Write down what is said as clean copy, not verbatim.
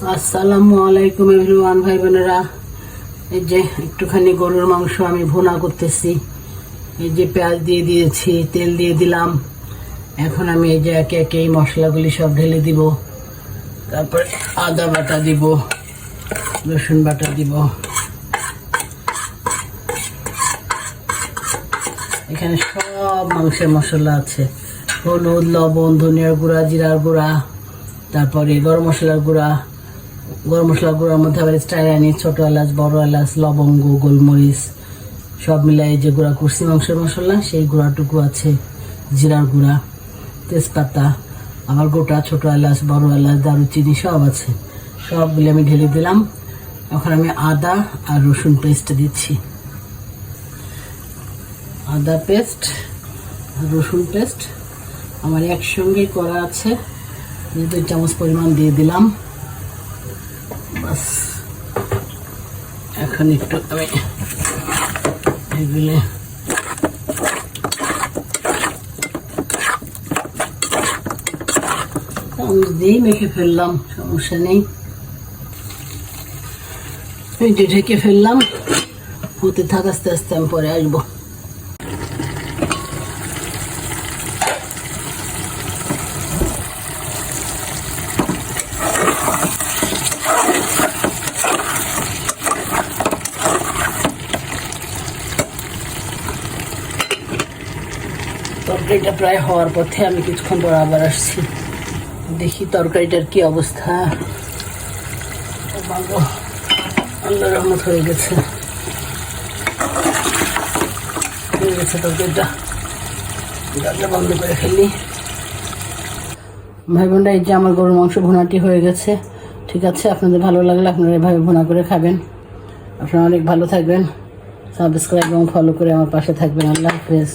আসসালামু আলাইকুম এভরিওয়ান, ভাই বোনেরা। এই যে একটুখানি গরুর মাংস আমি ভুনা করতেছি। এই যে পেঁয়াজ দিয়ে দিয়েছি, তেল দিয়ে দিলাম। এখন আমি এই যে একে একে এই মশলাগুলি সব ঢেলে দিব। তারপরে আদা বাটা দিব, রসুন বাটা দিব। এখানে সব মাংসের মশলা আছে, হলুদ, লবণ, ধনিয়ার গুঁড়া, জিরার গুঁড়া, তারপরে গরম মশলার গুঁড়া। গরম মশলার গুঁড়ার মধ্যে আবার স্টাইল আনি, ছোটো এলাচ, বড় এলাচ, লবঙ্গ, গোলমরিচ সব মিলাই যে গুঁড়া করছি মাংসের মশলা, সেই গুঁড়াটুকু আছে। জিরার গুঁড়া, তেজপাতা, আবার গোটা ছোটো এলাচ, বড় এলাচ, দারুচিনি সব আছে। সবগুলি আমি ঢেলে দিলাম। এখন আমি আদা আর রসুন পেস্ট দিচ্ছি। আদা পেস্ট, রসুন পেস্ট আমার একসঙ্গেই করা আছে। 2 চামচ পরিমাণ দিয়ে দিলাম। বাস, এখন একটু আমি এগুলো চামচ দিয়েই মেখে ফেললাম, সমস্যা নেই। এই যে ঢেকে ফেললাম, হতে থাক, আস্তে আস্তে আমি পরে আসবো। তরকারিটা প্রায় হওয়ার পথে, আমি কিছুক্ষণ পর আবার আসছি। দেখি তরকারিটার কি অবস্থা। আল্লাহর রহমত, হয়ে গেছে তরকারিটা। দরজা বন্ধ করে ফেলি। ভাই বোনরা, এই যে আমার গরুর মাংস ভুনাটি হয়ে গেছে। ঠিক আছে, আপনাদের ভালো লাগলে আপনারা এভাবে ভুনা করে খাবেন। আপনারা অনেক ভালো থাকবেন। সাবস্ক্রাইব এবং ফলো করে আমার পাশে থাকবেন। আল্লাহ হাফেজ।